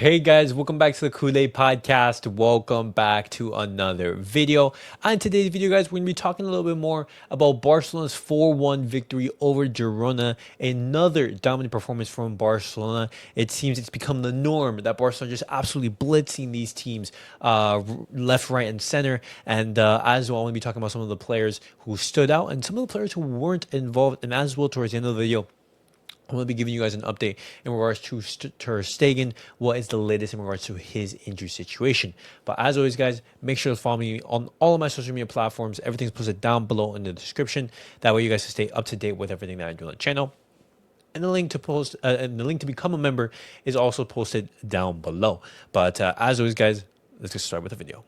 Hey guys, welcome back to the CulePodcast. Welcome back to another video. On today's video, guys, we're going to be talking a little bit more about Barcelona's 4-1 victory over Girona. Another dominant performance from Barcelona. It seems it's become the norm that Barcelona just absolutely blitzing these teams left, right, and center. And as well, I'm going to be talking about some of the players who stood out and some of the players who weren't involved. And as well, towards the end of the video, I'm going to be giving you guys an update in regards to Ter Stegen. What is the latest in regards to his injury situation? But as always, guys, make sure to follow me on all of my social media platforms. Everything's posted down below in the description. That way, you guys can stay up to date with everything that I do on the channel. And the link to become a member is also posted down below. But as always, guys, let's get started with the video.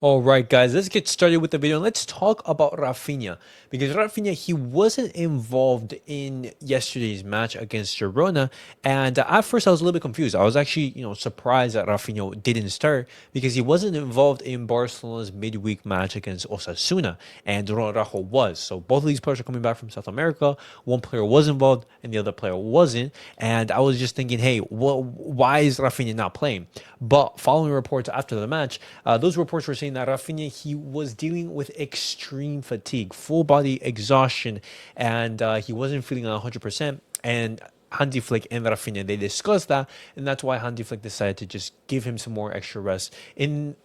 All right, guys, let's get started with the video. And let's talk about Raphinha, because Raphinha, he wasn't involved in yesterday's match against Girona. And at first, I was a little bit confused. I was actually, surprised that Raphinha didn't start because he wasn't involved in Barcelona's midweek match against Osasuna, and Ronald Araujo was. So both of these players are coming back from South America. One player was involved, and the other player wasn't. And I was just thinking, hey, why is Raphinha not playing? But following reports after the match, those reports were saying that Raphinha, he was dealing with extreme fatigue, full body exhaustion, and he wasn't feeling 100%. And Hansi Flick and Raphinha, they discussed that, and that's why Hansi Flick decided to just give him some more extra rest in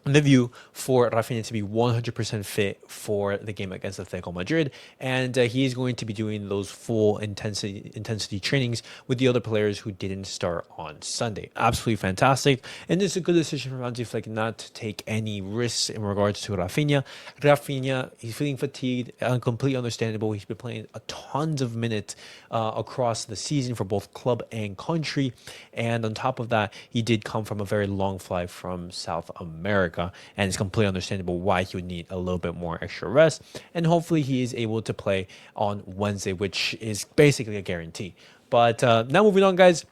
the view for Raphinha to be 100% fit for the game against Atlético Madrid, and he is going to be doing those full intensity trainings with the other players who didn't start on Sunday. Absolutely fantastic, and it's a good decision from Hansi Flick not to take any risks in regards to Raphinha. Raphinha, he's feeling fatigued, completely understandable. He's been playing a tons of minutes across the season for both club and country, and on top of that, he did come from a very long flight from South America. And it's completely understandable why he would need a little bit more extra rest. And hopefully he is able to play on Wednesday, which is basically a guarantee. But now moving on, guys,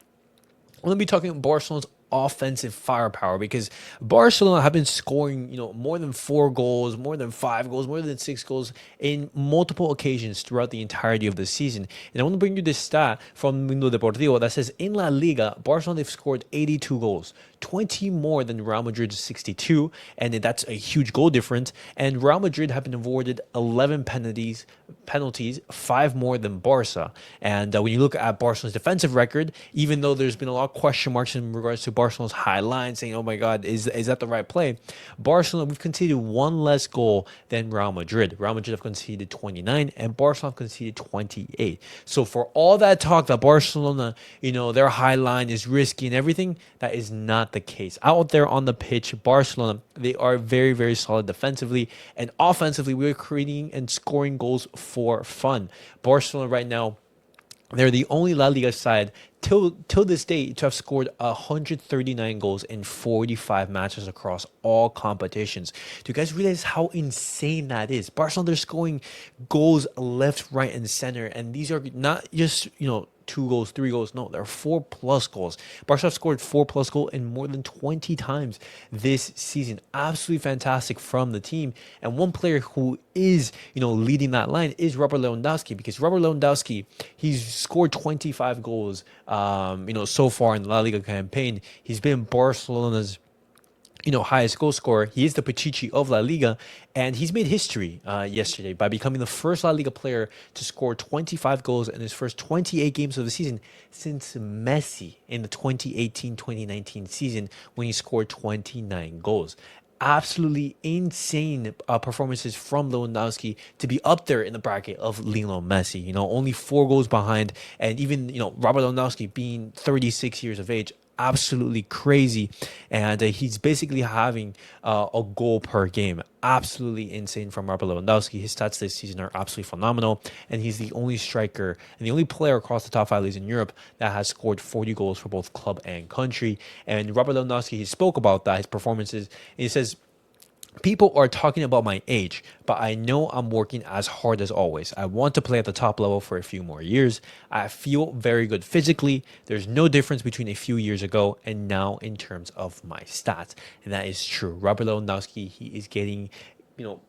I'm going to be talking about Barcelona's offensive firepower, because Barcelona have been scoring, more than 4 goals, more than 5 goals, more than 6 goals in multiple occasions throughout the entirety of the season. And I want to bring you this stat from Mundo Deportivo that says in La Liga, Barcelona, they've scored 82 goals, 20 more than Real Madrid's 62, and that's a huge goal difference. And Real Madrid have been awarded 11 penalties, 5 more than Barca. And when you look at Barcelona's defensive record, even though there's been a lot of question marks in regards to Barcelona's high line, saying, oh my God, is that the right play? Barcelona, we've conceded 1 less goal than Real Madrid. Real Madrid have conceded 29, and Barcelona have conceded 28. So for all that talk that Barcelona, their high line is risky and everything, that is not the case. Out there on the pitch, Barcelona, they are very, very solid defensively, and offensively, we're creating and scoring goals for fun. Barcelona right now, they're the only La Liga side till this day to have scored 139 goals in 45 matches across all competitions. Do you guys realize how insane that is? Barcelona, they're scoring goals left, right, and center, and these are not just 2 goals, 3 goals. No, they're 4+ goals. Barca have scored 4+ goals in more than 20 times this season. Absolutely fantastic from the team. And one player who is, leading that line is Robert Lewandowski, because Robert Lewandowski, he's scored 25 goals, so far in the La Liga campaign. He's been Barcelona's highest goal scorer. He is the Pichichi of La Liga, and he's made history yesterday by becoming the first La Liga player to score 25 goals in his first 28 games of the season since Messi in the 2018-2019 season, when he scored 29 goals. Absolutely insane performances from Lewandowski to be up there in the bracket of Lionel Messi. Only 4 goals behind, and even Robert Lewandowski being 36 years of age, absolutely crazy. And he's basically having a goal per game. Absolutely insane from Robert Lewandowski. His stats this season are absolutely phenomenal, and he's the only striker and the only player across the top 5 leagues in Europe that has scored 40 goals for both club and country. And Robert Lewandowski, he spoke about that, his performances, and he says people are talking about my age, but I know I'm working as hard as always. I want to play at the top level for a few more years. I feel very good physically. There's no difference between a few years ago and now in terms of my stats. And that is true. Robert Lewandowski, he is getting,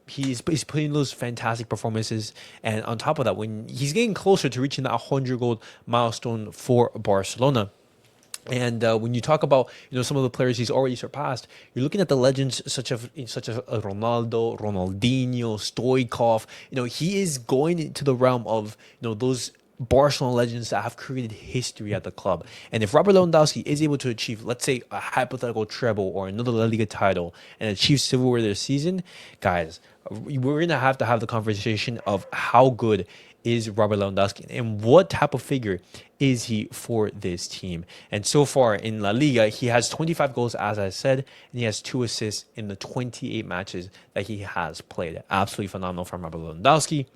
he's putting those fantastic performances. And on top of that, when he's getting closer to reaching that 100 goal milestone for Barcelona. And when you talk about some of the players he's already surpassed, you're looking at the legends such as Ronaldo, Ronaldinho, Stoichkov. He is going into the realm of those Barcelona legends that have created history at the club. And if Robert Lewandowski is able to achieve, let's say, a hypothetical treble or another La Liga title and achieve silverware this season, guys, we're gonna have to have the conversation of how good is Robert Lewandowski and what type of figure is he for this team. And so far in La Liga, he has 25 goals, as I said, and he has 2 assists in the 28 matches that he has played. Absolutely phenomenal from Robert Lewandowski.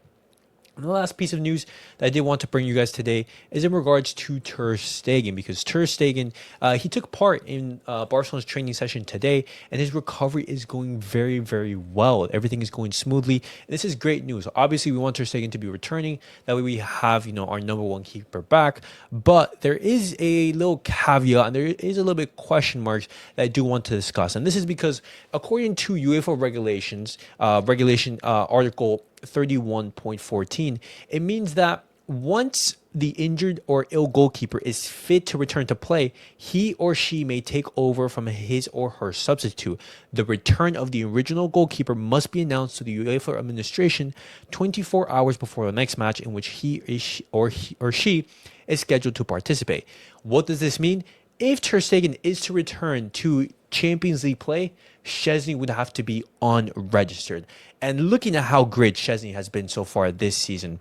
And the last piece of news that I did want to bring you guys today is in regards to Ter Stegen, because Ter Stegen, he took part in Barcelona's training session today, and his recovery is going very, very well. Everything is going smoothly, and this is great news. Obviously, we want Ter Stegen to be returning. That way we have, our number one keeper back. But there is a little caveat, and there is a little bit question marks that I do want to discuss. And this is because according to UEFA regulations, article 31.14, it means that once the injured or ill goalkeeper is fit to return to play, he or she may take over from his or her substitute. The return of the original goalkeeper must be announced to the UEFA administration 24 hours before the next match in which he or she is scheduled to participate. What does this mean? If Ter Stegen is to return to Champions League play, Szczesny would have to be unregistered. And looking at how great Szczesny has been so far this season,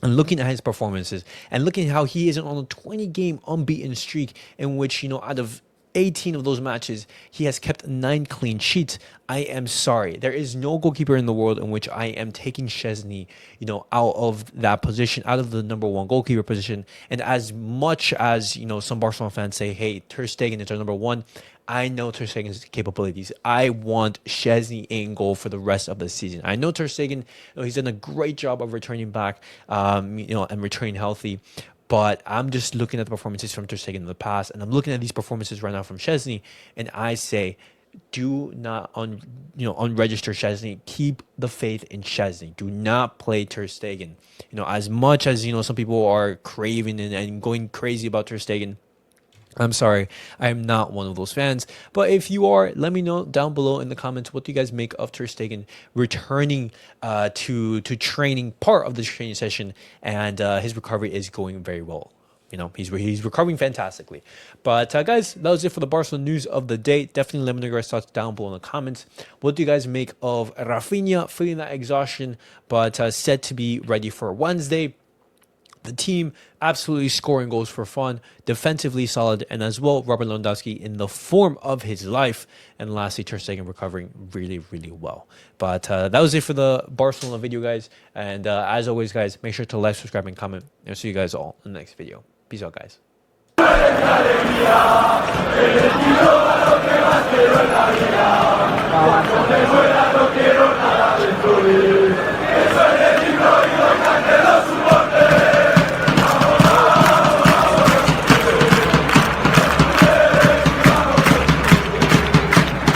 and looking at his performances, and looking at how he is on a 20-game unbeaten streak in which, out of 18 of those matches, he has kept 9 clean sheets. I am sorry. There is no goalkeeper in the world in which I am taking Szczesny, out of that position, out of the number one goalkeeper position. And as much as, some Barcelona fans say, hey, Ter Stegen is our number one, I know Ter Stegen's capabilities. I want Szczesny in goal for the rest of the season. I know Ter Stegen, he's done a great job of returning back, and returning healthy. But I'm just looking at the performances from Ter Stegen in the past, and I'm looking at these performances right now from Szczesny, and I say, do not unregister Szczesny. Keep the faith in Szczesny. Do not play Ter Stegen. As much as some people are craving and going crazy about Ter Stegen, I'm sorry, I am not one of those fans. But if you are, let me know down below in the comments, what do you guys make of Ter Stegen returning to training, part of the training session, and his recovery is going very well. He's recovering fantastically. But guys, that was it for the Barcelona news of the day. Definitely let me know your guys' thoughts down below in the comments. What do you guys make of Raphinha feeling that exhaustion, but said to be ready for Wednesday? The team absolutely scoring goals for fun, defensively solid, and as well, Robert Lewandowski in the form of his life. And lastly, Ter Stegen recovering really, really well. But that was it for the Barcelona video, guys. And as always, guys, make sure to like, subscribe, and comment. And I'll see you guys all in the next video. Peace out, guys.